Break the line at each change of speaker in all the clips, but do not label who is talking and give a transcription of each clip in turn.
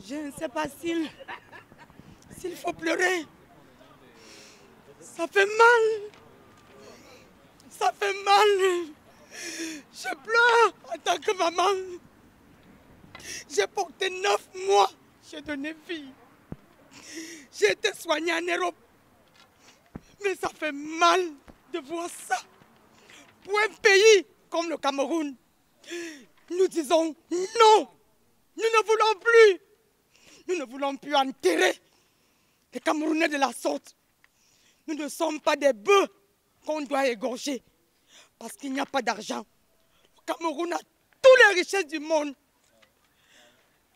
Je ne sais pas s'il faut pleurer. Ça fait mal. Ça fait mal. Je pleure en tant que maman. J'ai porté 9 mois. J'ai donné vie. J'ai été soignée en Europe. Mais ça fait mal de voir ça. Pour un pays comme le Cameroun, nous disons non. Nous ne voulons plus. Nous ne voulons plus enterrer les Camerounais de la sorte. Nous ne sommes pas des bœufs qu'on doit égorger parce qu'il n'y a pas d'argent. Le Cameroun a toutes les richesses du monde.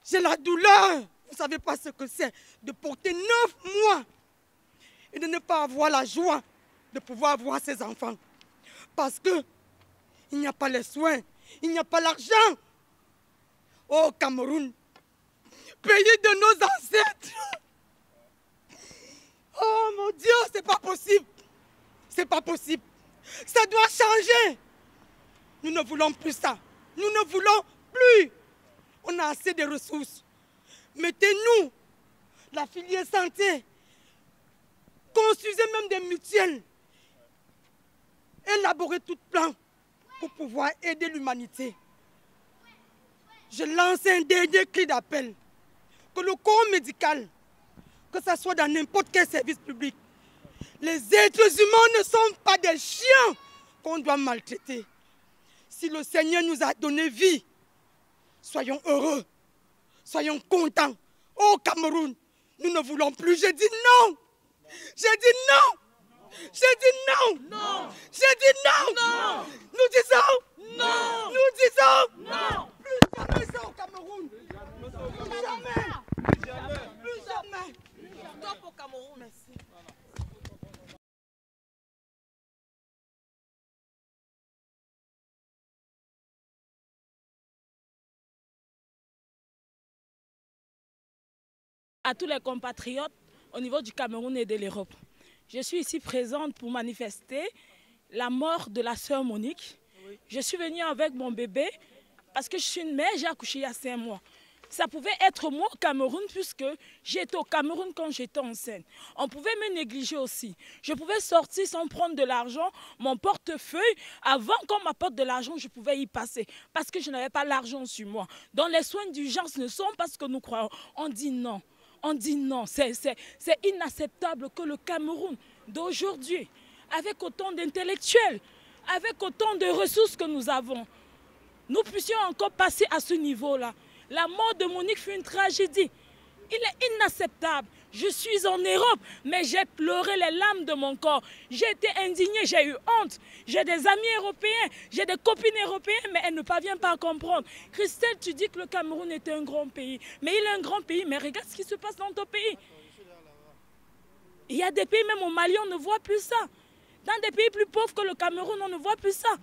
J'ai la douleur. Vous ne savez pas ce que c'est de porter 9 mois et de ne pas avoir la joie de pouvoir voir ses enfants. Parce qu'il n'y a pas les soins, il n'y a pas l'argent. Oh Cameroun, pays de nos ancêtres. Oh mon Dieu, c'est pas possible. C'est pas possible. Ça doit changer. Nous ne voulons plus ça. Nous ne voulons plus. On a assez de ressources. Mettez-nous la filière santé. Construisez même des mutuelles. Élaborez tout plan pour pouvoir aider l'humanité. Je lance un dernier cri d'appel. Que le corps médical, que ce soit dans n'importe quel service public, les êtres humains ne sont pas des chiens qu'on doit maltraiter. Si le Seigneur nous a donné vie, soyons heureux, soyons contents. Au Cameroun, nous ne voulons plus. J'ai dit non. J'ai dit non. J'ai dit non. Non. J'ai dit non. Non. Nous disons non. Nous disons non. Plus jamais ça au Cameroun. Plus jamais. Plus jamais. Stop au Cameroun. Merci.
À tous les compatriotes au niveau du Cameroun et de l'Europe. Je suis ici présente pour manifester la mort de la sœur Monique. Oui. Je suis venue avec mon bébé parce que je suis une mère, j'ai accouché il y a 5 mois. Ça pouvait être moi au Cameroun puisque j'étais au Cameroun quand j'étais enceinte. On pouvait me négliger aussi. Je pouvais sortir sans prendre de l'argent, mon portefeuille. Avant qu'on m'apporte de l'argent, je pouvais y passer parce que je n'avais pas l'argent sur moi. Donc les soins d'urgence ne sont pas ce que nous croyons. On dit non. On dit non, c'est inacceptable que le Cameroun d'aujourd'hui, avec autant d'intellectuels, avec autant de ressources que nous avons, nous puissions encore passer à ce niveau-là. La mort de Monique fut une tragédie. Il est inacceptable. Je suis en Europe, mais j'ai pleuré les larmes de mon corps. J'ai été indignée, j'ai eu honte. J'ai des amis européens, j'ai des copines européennes, mais elles ne parviennent pas à comprendre. Christelle, tu dis que le Cameroun est un grand pays. Mais il est un grand pays, mais regarde ce qui se passe dans ton pays. Il y a des pays, même au Mali, on ne voit plus ça. Dans des pays plus pauvres que le Cameroun, on ne voit plus ça.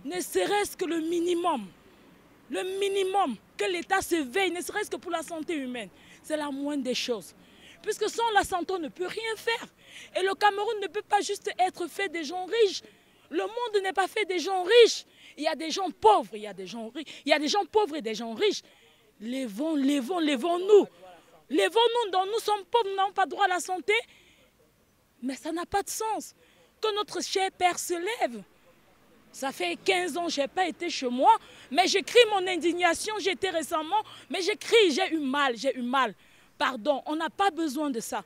Ne serait-ce que le minimum, que l'État se veille, ne serait-ce que pour la santé humaine. C'est la moindre des choses. Puisque sans la santé, on ne peut rien faire. Et le Cameroun ne peut pas juste être fait des gens riches. Le monde n'est pas fait des gens riches. Il y a des gens pauvres, il y a des gens riches. Il y a des gens pauvres et des gens riches. Levons-nous. Levons-nous, dont nous sommes pauvres, nous n'avons pas droit à la santé. Mais ça n'a pas de sens. Que notre cher père se lève. Ça fait 15 ans que je n'ai pas été chez moi, mais j'écris mon indignation, j'étais récemment, mais j'écris, j'ai eu mal. Pardon, on n'a pas besoin de ça.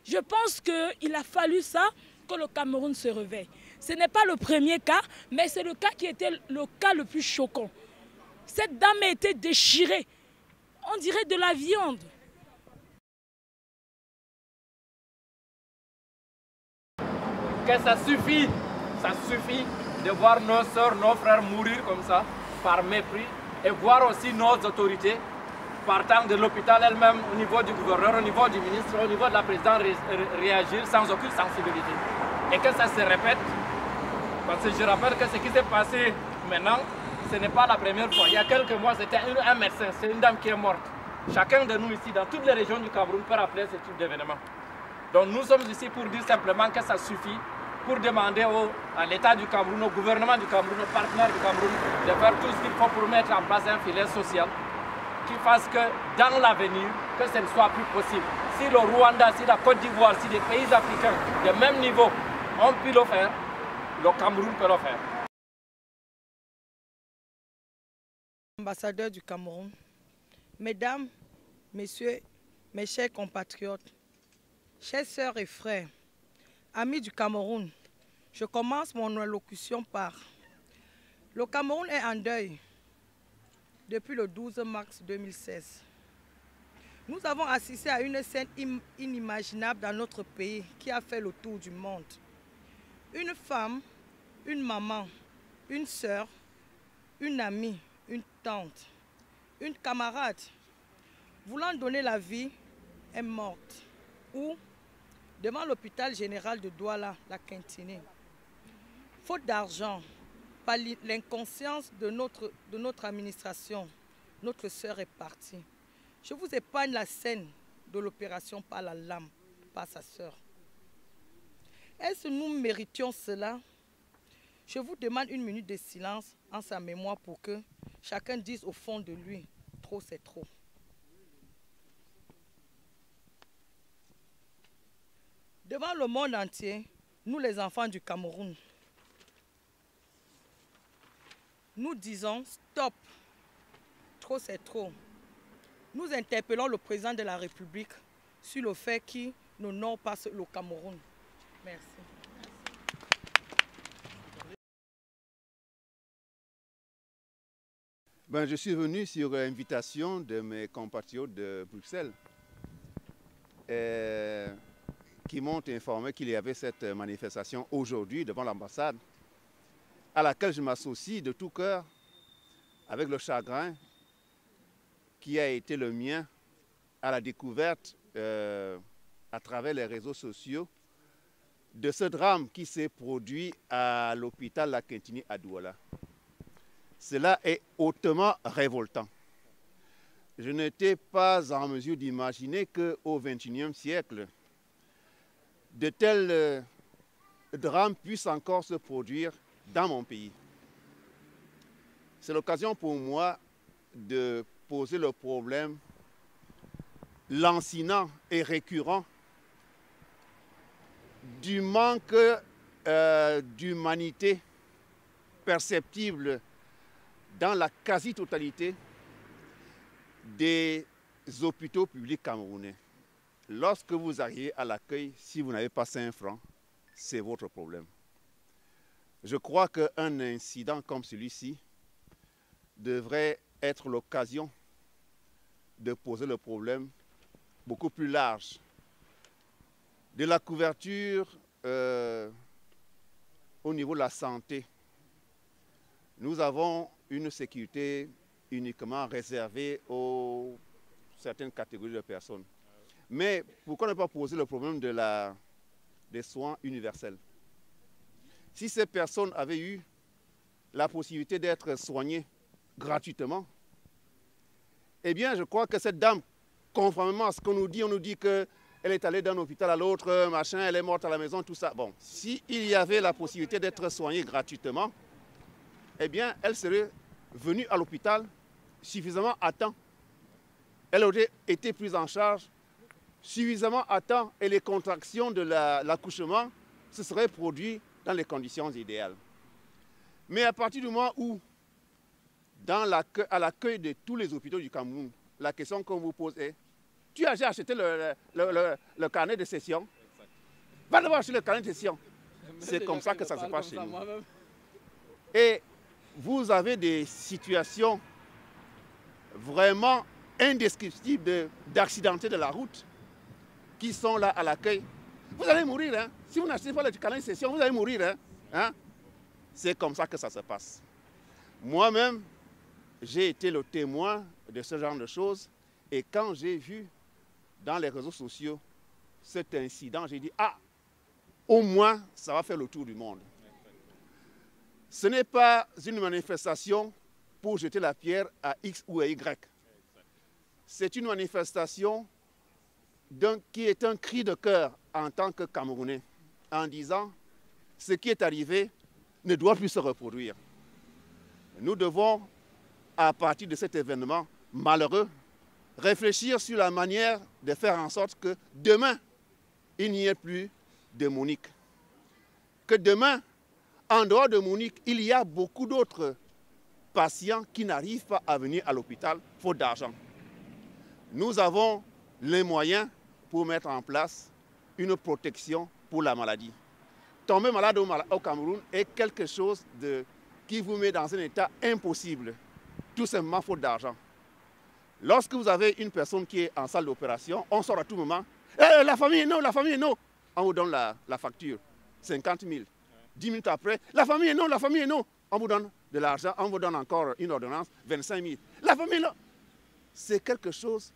Je pense qu'il a fallu ça, que le Cameroun se réveille. Ce n'est pas le premier cas, mais c'est le cas qui était le cas le plus choquant. Cette dame a été déchirée, on dirait de la viande.
Que ça suffit de voir nos soeurs, nos frères mourir comme ça, par mépris, et voir aussi nos autorités, partant de l'hôpital elle-même, au niveau du gouverneur, au niveau du ministre, au niveau de la présidente, réagir sans aucune sensibilité. Et que ça se répète, parce que je rappelle que ce qui s'est passé maintenant, ce n'est pas la première fois. Il y a quelques mois, c'était un médecin, c'est une dame qui est morte. Chacun de nous ici, dans toutes les régions du Cameroun, peut rappeler ce type d'événement. Donc nous sommes ici pour dire simplement que ça suffit, pour demander à l'État du Cameroun, au gouvernement du Cameroun, aux partenaires du Cameroun, de faire tout ce qu'il faut pour mettre en place un filet social qui fasse que dans l'avenir, que ce ne soit plus possible. Si le Rwanda, si la Côte d'Ivoire, si des pays africains de même niveau ont pu le faire, le Cameroun peut le faire.
Ambassadeur du Cameroun, mesdames, messieurs, mes chers compatriotes, chères sœurs et frères, amis du Cameroun, je commence mon allocution par: le Cameroun est en deuil depuis le 12 mars 2016. Nous avons assisté à une scène inimaginable dans notre pays qui a fait le tour du monde. Une femme, une maman, une sœur, une amie, une tante, une camarade, voulant donner la vie, est morte. Ou devant l'hôpital général de Douala, la Quintinée. Faute d'argent, par l'inconscience de notre administration, notre sœur est partie. Je vous épargne la scène de l'opération par la lame, par sa sœur. Est-ce que nous méritions cela? Je vous demande une minute de silence en sa mémoire pour que chacun dise au fond de lui, trop c'est trop. Devant le monde entier, nous les enfants du Cameroun, nous disons stop, trop c'est trop. Nous interpellons le président de la République sur le fait qu'il n'honore pas le Cameroun. Merci.
Je suis venu sur invitation de mes compatriotes de Bruxelles qui m'ont informé qu'il y avait cette manifestation aujourd'hui devant l'ambassade à laquelle je m'associe de tout cœur avec le chagrin qui a été le mien à la découverte à travers les réseaux sociaux de ce drame qui s'est produit à l'hôpital La Quintinée à Douala. Cela est hautement révoltant. Je n'étais pas en mesure d'imaginer qu'au XXIe siècle, de tels drames puissent encore se produire dans mon pays. C'est l'occasion pour moi de poser le problème lancinant et récurrent du manque d'humanité perceptible dans la quasi-totalité des hôpitaux publics camerounais. Lorsque vous arrivez à l'accueil, si vous n'avez pas 5 francs, c'est votre problème. Je crois qu'un incident comme celui-ci devrait être l'occasion de poser le problème beaucoup plus large de la couverture au niveau de la santé. Nous avons une sécurité uniquement réservée aux certaines catégories de personnes. Mais pourquoi ne pas poser le problème des soins universels? Si ces personnes avaient eu la possibilité d'être soignées gratuitement, eh bien, je crois que cette dame, conformément à ce qu'on nous dit qu'elle est allée d'un hôpital à l'autre, machin, elle est morte à la maison, tout ça. Bon, s'il y avait la possibilité d'être soignée gratuitement, eh bien, elle serait venue à l'hôpital suffisamment à temps. Elle aurait été prise en charge suffisamment à temps et les contractions de l'accouchement se seraient produites dans les conditions idéales. Mais à partir du moment où, à l'accueil de tous les hôpitaux du Cameroun, la question qu'on vous pose est: tu as déjà acheté le carnet de session? Va d'abord acheter le carnet de session. C'est comme ça que ça se passe chez nous. Et vous avez des situations vraiment indescriptibles d'accidentés de la route qui sont là à l'accueil. Vous allez mourir, hein? Si vous n'achetez pas le carnet de session, vous allez mourir, hein? C'est comme ça que ça se passe. Moi-même, j'ai été le témoin de ce genre de choses et quand j'ai vu dans les réseaux sociaux cet incident, j'ai dit: ah, au moins ça va faire le tour du monde. Ce n'est pas une manifestation pour jeter la pierre à X ou à Y. C'est une manifestation qui est un cri de cœur en tant que Camerounais, en disant: ce qui est arrivé ne doit plus se reproduire. Nous devons, à partir de cet événement malheureux, réfléchir sur la manière de faire en sorte que demain, il n'y ait plus de Monique. Que demain, en dehors de Monique, il y a beaucoup d'autres patients qui n'arrivent pas à venir à l'hôpital faute d'argent. Nous avons les moyens pour mettre en place une protection pour la maladie. Tomber malade au Cameroun est quelque chose qui vous met dans un état impossible, tout simplement faute d'argent. Lorsque vous avez une personne qui est en salle d'opération, on sort à tout moment. La famille est non, la famille est non. On vous donne la facture, 50 000. 10 minutes après, la famille est non, la famille est non. On vous donne de l'argent, on vous donne encore une ordonnance, 25 000. La famille est non. C'est quelque chose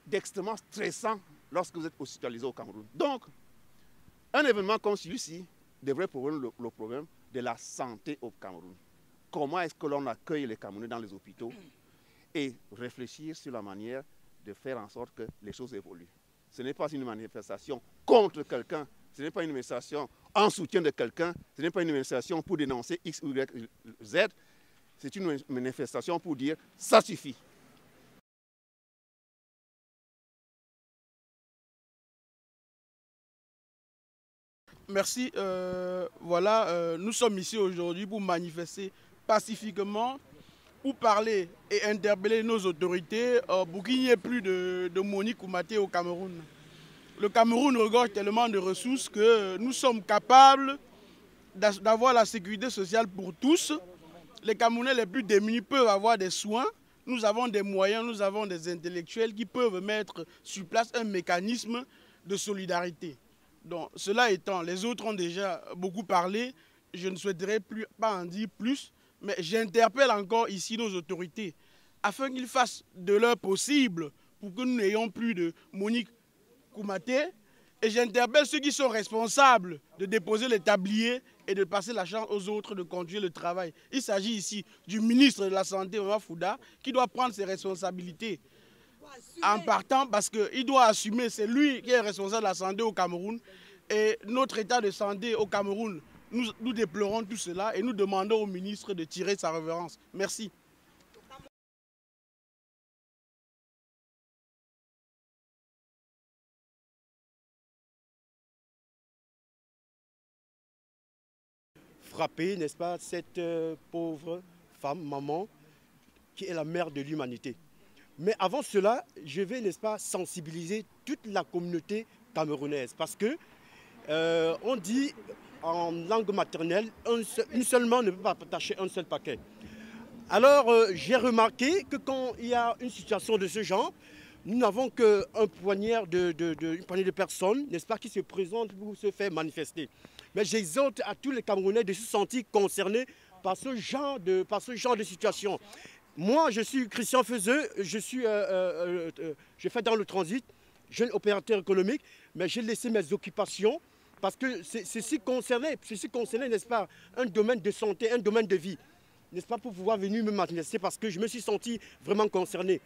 d'extrêmement stressant lorsque vous êtes hospitalisé au Cameroun. Donc, un événement comme celui-ci devrait poser le problème de la santé au Cameroun. Comment est-ce que l'on accueille les Camerounais dans les hôpitaux et réfléchir sur la manière de faire en sorte que les choses évoluent. Ce n'est pas une manifestation contre quelqu'un, ce n'est pas une manifestation en soutien de quelqu'un, ce n'est pas une manifestation pour dénoncer X, Y, Z, c'est une manifestation pour dire ça suffit.
Merci. Nous sommes ici aujourd'hui pour manifester pacifiquement, pour parler et interpeller nos autorités pour qu'il n'y ait plus de Monique Koumaté au Cameroun. Le Cameroun regorge tellement de ressources que nous sommes capables d'avoir la sécurité sociale pour tous. Les Camerounais les plus démunis peuvent avoir des soins. Nous avons des moyens, nous avons des intellectuels qui peuvent mettre sur place un mécanisme de solidarité. Donc, cela étant, les autres ont déjà beaucoup parlé. Je ne souhaiterais pas en dire plus. Mais j'interpelle encore ici nos autorités afin qu'ils fassent de leur possible pour que nous n'ayons plus de Monique Koumaté. Et j'interpelle ceux qui sont responsables de déposer les tabliers et de passer la chance aux autres de conduire le travail. Il s'agit ici du ministre de la Santé, Maman Fouda, qui doit prendre ses responsabilités en partant parce qu'il doit assumer, c'est lui qui est responsable de la santé au Cameroun. Et notre état de santé au Cameroun, nous déplorons tout cela et nous demandons au ministre de tirer sa révérence. Merci.
Frapper, n'est-ce pas, cette pauvre femme, maman, qui est la mère de l'humanité. Mais avant cela, je vais, n'est-ce pas, sensibiliser toute la communauté camerounaise parce que on dit en langue maternelle, une seule main ne peut pas attacher un seul paquet. Alors, j'ai remarqué que quand il y a une situation de ce genre, nous n'avons qu'une poignée de personnes, n'est-ce pas, qui se présentent pour se faire manifester. Mais j'exhorte à tous les Camerounais de se sentir concernés par ce genre de situation. Moi, je suis Christian Feuzeux, je fais dans le transit, jeune opérateur économique, mais j'ai laissé mes occupations parce que ceci concernait, n'est-ce pas, un domaine de santé, un domaine de vie, n'est-ce pas, pour pouvoir venir me manifester parce que je me suis senti vraiment concerné.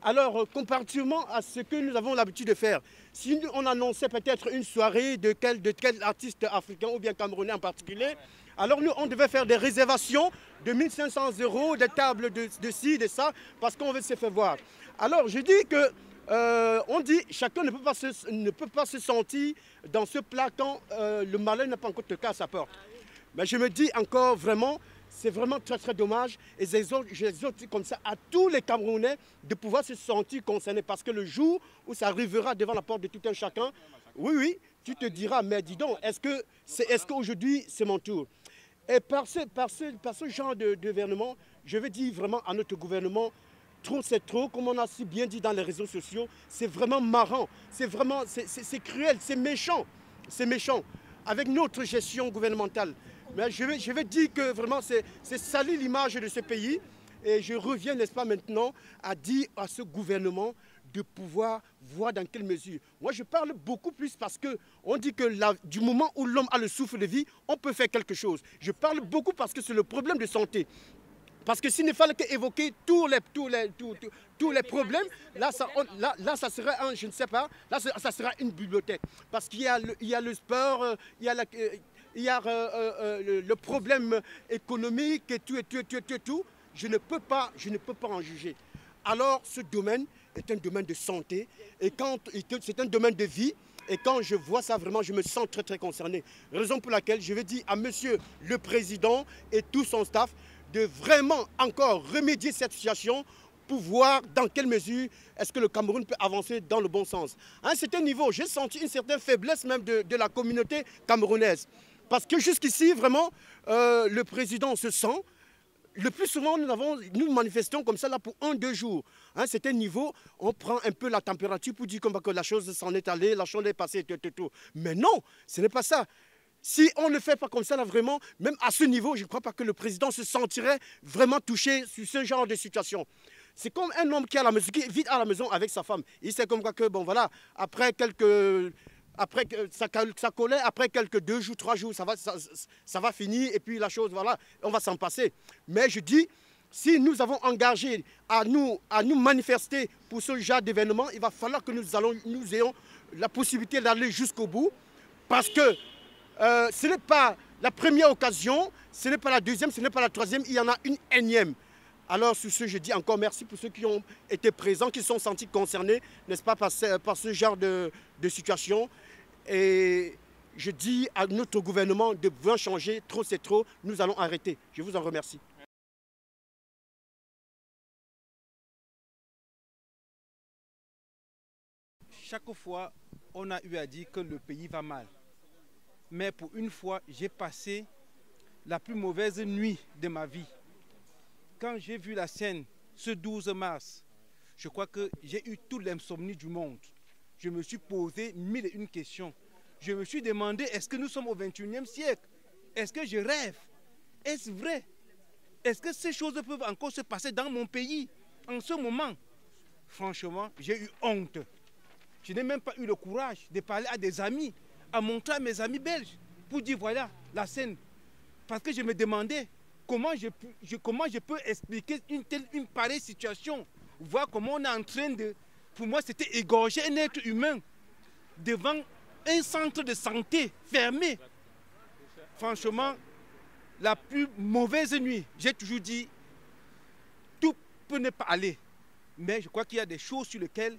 Alors, comparativement à ce que nous avons l'habitude de faire, si on annonçait peut-être une soirée de quel artiste africain ou bien camerounais en particulier, alors nous, on devait faire des réservations de 1 500 €, des tables de ci, de ça, parce qu'on veut se faire voir. Alors, je dis que on dit chacun ne peut pas se sentir dans ce plat quand le malheur n'a pas encore toqué à sa porte. Mais je me dis encore vraiment, c'est vraiment très très dommage et j'exhorte comme ça à tous les Camerounais de pouvoir se sentir concernés parce que le jour où ça arrivera devant la porte de tout un chacun, oui, tu te diras, mais dis donc, est-ce qu'aujourd'hui c'est mon tour? Et par ce genre de gouvernement, je veux dire vraiment à notre gouvernement, trop c'est trop, comme on a si bien dit dans les réseaux sociaux, c'est vraiment marrant, c'est cruel, c'est méchant avec notre gestion gouvernementale. Mais je vais dire que vraiment c'est salir l'image de ce pays et je reviens, n'est-ce pas, maintenant à dire à ce gouvernement de pouvoir voir dans quelle mesure. Moi, je parle beaucoup plus parce qu'on dit que du moment où l'homme a le souffle de vie, on peut faire quelque chose. Je parle beaucoup parce que c'est le problème de santé. Parce que s'il ne fallait qu'évoquer tous les problèmes, là, ça serait je ne sais pas, là, ça sera une bibliothèque. Parce qu'il y a le sport, il y a le problème économique et tout. Je ne peux pas en juger. alors ce domaine est un domaine de santé et c'est un domaine de vie. Et quand je vois ça, vraiment, je me sens très, très concerné. Raison pour laquelle je vais dire à monsieur le président et tout son staff de vraiment encore remédier cette situation pour voir dans quelle mesure est-ce que le Cameroun peut avancer dans le bon sens. À un certain niveau, j'ai senti une certaine faiblesse même de la communauté camerounaise. Parce que jusqu'ici, vraiment, le président se sent. Le plus souvent, nous manifestons comme ça là pour 1-2 jours. À un certain niveau, on prend un peu la température pour dire que la chose s'en est allée, la chose est passée, tout. Mais non, ce n'est pas ça. Si on ne fait pas comme ça là, vraiment, même à ce niveau, je ne crois pas que le président se sentirait vraiment touché sur ce genre de situation. C'est comme un homme qui vit à la maison avec sa femme. Il sait comme quoi que, bon voilà, après ça collait, après quelques 2 jours, 3 jours, ça va finir et puis la chose, voilà, on va s'en passer. Mais je dis, si nous avons engagé à nous manifester pour ce genre d'événement, il va falloir que nous ayons la possibilité d'aller jusqu'au bout parce que ce n'est pas la première occasion, ce n'est pas la deuxième, ce n'est pas la troisième, il y en a une énième. Alors, sur ce, je dis encore merci pour ceux qui ont été présents, qui se sont sentis concernés, n'est-ce pas, par ce genre de situation. Et je dis à notre gouvernement de bien changer, trop c'est trop, nous allons arrêter. Je vous en remercie.
Chaque fois, on a eu à dire que le pays va mal. Mais pour une fois, j'ai passé la plus mauvaise nuit de ma vie. Quand j'ai vu la scène ce 12 mars, je crois que j'ai eu toute l'insomnie du monde. Je me suis posé 1001 questions. Je me suis demandé, est-ce que nous sommes au 21e siècle? Est-ce que je rêve? Est-ce vrai? Est-ce que ces choses peuvent encore se passer dans mon pays en ce moment? Franchement, j'ai eu honte. Je n'ai même pas eu le courage de parler à des amis, à montrer à mes amis belges pour dire voilà la scène. Parce que je me demandais comment je peux expliquer une pareille situation. Voir comment on est en train de... Pour moi, c'était égorger un être humain devant un centre de santé fermé. Franchement, la plus mauvaise nuit, j'ai toujours dit, tout peut ne pas aller. Mais je crois qu'il y a des choses sur lesquelles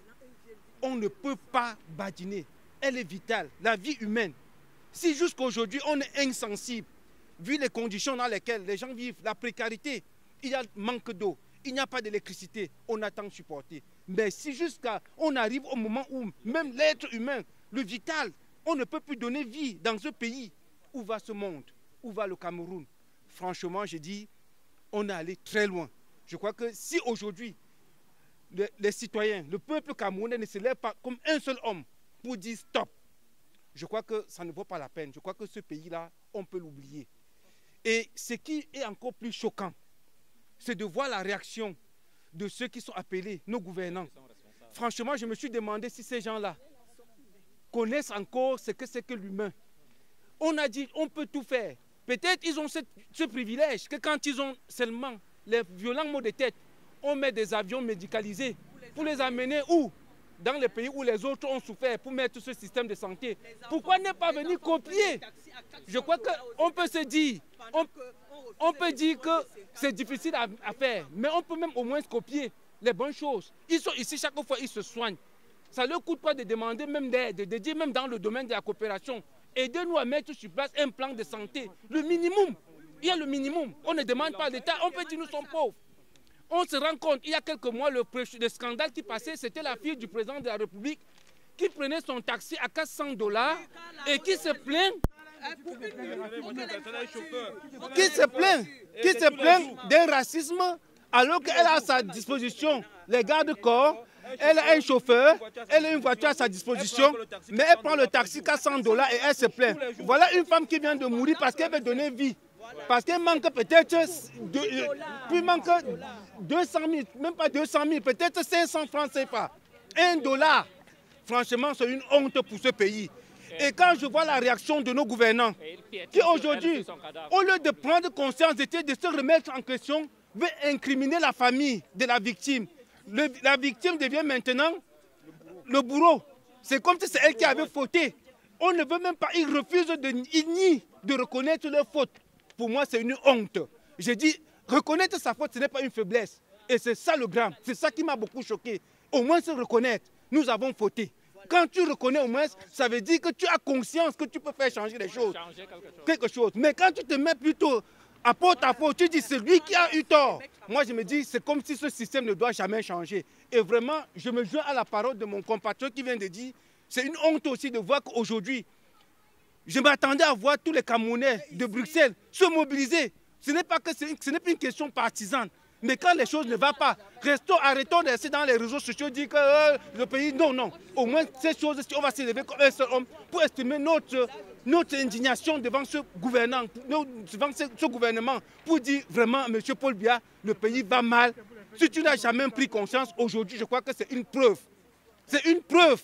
on ne peut pas badiner. Elle est vitale, la vie humaine. Si jusqu'à aujourd'hui, on est insensible, vu les conditions dans lesquelles les gens vivent, la précarité, il y a manque d'eau, il n'y a pas d'électricité, on attend de supporter. Mais si on arrive au moment où même l'être humain, le vital, on ne peut plus donner vie dans ce pays, où va ce monde? Où va le Cameroun? Franchement, je dis, on est allé très loin. Je crois que si aujourd'hui, les citoyens, le peuple camerounais ne se lève pas comme un seul homme pour dire stop, je crois que ça ne vaut pas la peine. Je crois que ce pays-là, on peut l'oublier. Et ce qui est encore plus choquant, c'est de voir la réaction de ceux qui sont appelés nos gouvernants. Franchement, je me suis demandé si ces gens-là connaissent encore ce que c'est que l'humain. On a dit, on peut tout faire. Peut-être ils ont ce privilège que quand ils ont seulement les violents maux de tête, on met des avions médicalisés pour les amener où? Dans les pays où les autres ont souffert pour mettre ce système de santé. Pourquoi ne pas venir copier? Je crois qu'on peut se dire, on peut dire que c'est difficile à faire, mais on peut même au moins copier les bonnes choses. Ils sont ici, chaque fois ils se soignent. Ça ne leur coûte pas de demander même d'aide, de dire même dans le domaine de la coopération. Aidez-nous à mettre sur place un plan de santé. Le minimum, il y a le minimum. On ne demande pas d'État, on peut dire nous sommes pauvres. On se rend compte, il y a quelques mois, le scandale qui passait, c'était la fille du président de la République qui prenait son taxi à $400 et qui se plaint d'un racisme alors qu'elle a à sa disposition les gardes-corps, elle a un chauffeur, elle a une voiture à sa disposition, mais elle prend le taxi $400 et elle se plaint. Voilà une femme qui vient de mourir parce qu'elle veut donner vie. Parce qu'elle manque peut-être, plus manque 200 000, même pas 200 000, peut-être 500 francs CFA. $1. Franchement, c'est une honte pour ce pays. Et quand je vois la réaction de nos gouvernants, qui aujourd'hui, au lieu de prendre conscience, de se remettre en question, veut incriminer la famille de la victime. La victime devient maintenant le bourreau. C'est comme si c'est elle qui avait fauté. On ne veut même pas, ils refusent de reconnaître leur faute. Pour moi, c'est une honte. Je dis, reconnaître sa faute, ce n'est pas une faiblesse. Et c'est ça le drame. C'est ça qui m'a beaucoup choqué. Au moins se reconnaître. Nous avons fauté. Quand tu reconnais au moins, ça veut dire que tu as conscience que tu peux faire changer les choses. Quelque chose. Mais quand tu te mets plutôt à porte à porte, tu dis c'est lui qui a eu tort. Moi je me dis c'est comme si ce système ne doit jamais changer. Et vraiment, je me joins à la parole de mon compatriote qui vient de dire, c'est une honte aussi de voir qu'aujourd'hui, je m'attendais à voir tous les Camerounais de Bruxelles se mobiliser. Ce n'est pas une question partisane. Mais quand les choses ne vont pas, arrêtons de rester dans les réseaux sociaux, dire que le pays, non. Au moins, ces choses, on va s'élever comme un seul homme pour estimer notre indignation devant ce gouvernement, pour dire vraiment, M. Paul Biya, le pays va mal. Si tu n'as jamais pris conscience, aujourd'hui, je crois que c'est une preuve. C'est une preuve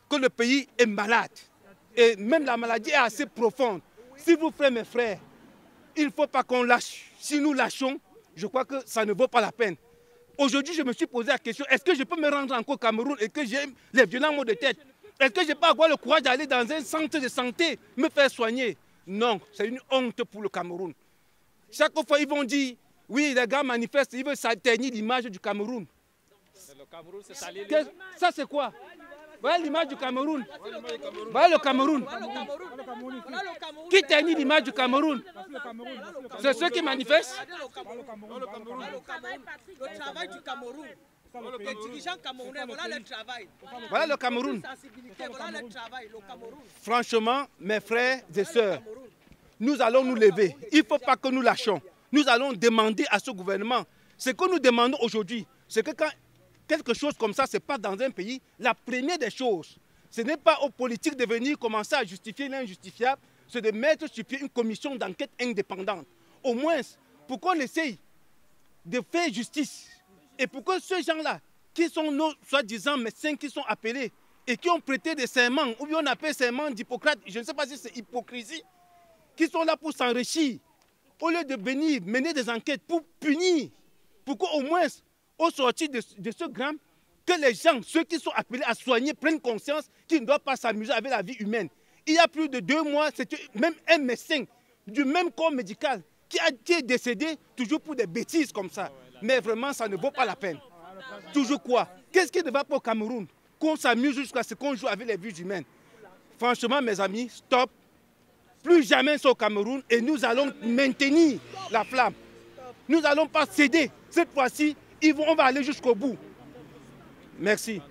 que le pays est malade. Et même la maladie est assez profonde. S'il vous plaît, mes frères, il ne faut pas qu'on lâche. Si nous lâchons, je crois que ça ne vaut pas la peine. Aujourd'hui, je me suis posé la question, est-ce que je peux me rendre encore au Cameroun et que j'ai les violents maux de tête? Est-ce que je peux avoir le courage d'aller dans un centre de santé, me faire soigner? Non, c'est une honte pour le Cameroun. Chaque fois, ils vont dire, oui, les gars manifestent, ils veulent ternir l'image du Cameroun.
Le Cameroun, c'est salir.
Ça, c'est quoi? Voilà l'image du Cameroun. Voilà le Cameroun. Qui ternit l'image du Cameroun? C'est ceux qui manifestent.
Le travail du Cameroun. Les dirigeants camerounais, voilà le travail.
Voilà le Cameroun.
Voilà le travail, le Cameroun.
Franchement, mes frères et sœurs, nous allons nous lever. Il ne faut pas que nous lâchions. Nous allons demander à ce gouvernement. Ce que nous demandons aujourd'hui, c'est que quand quelque chose comme ça se passe dans un pays, la première des choses, ce n'est pas aux politiques de venir commencer à justifier l'injustifiable, c'est de mettre sur pied une commission d'enquête indépendante. Au moins, pour qu'on essaye de faire justice. Et pour que ces gens-là, qui sont nos soi-disant médecins qui sont appelés et qui ont prêté des serments, ou bien on appelle serment d'Hippocrate, je ne sais pas si c'est hypocrisie, qui sont là pour s'enrichir, au lieu de venir mener des enquêtes pour punir, pour qu'au moins, au sortir de ce drame, que les gens, ceux qui sont appelés à soigner, prennent conscience qu'ils ne doivent pas s'amuser avec la vie humaine. Il y a plus de 2 mois, c'était même un médecin du même corps médical qui est décédé toujours pour des bêtises comme ça. Mais vraiment, ça ne vaut pas la peine. Toujours quoi? Qu'est-ce qui ne va pas au Cameroun? Qu'on s'amuse jusqu'à ce qu'on joue avec les vies humaines. Franchement, mes amis, stop. Plus jamais ça au Cameroun et nous allons maintenir la flamme. Nous n'allons pas céder. Cette fois-ci, on va aller jusqu'au bout. Merci.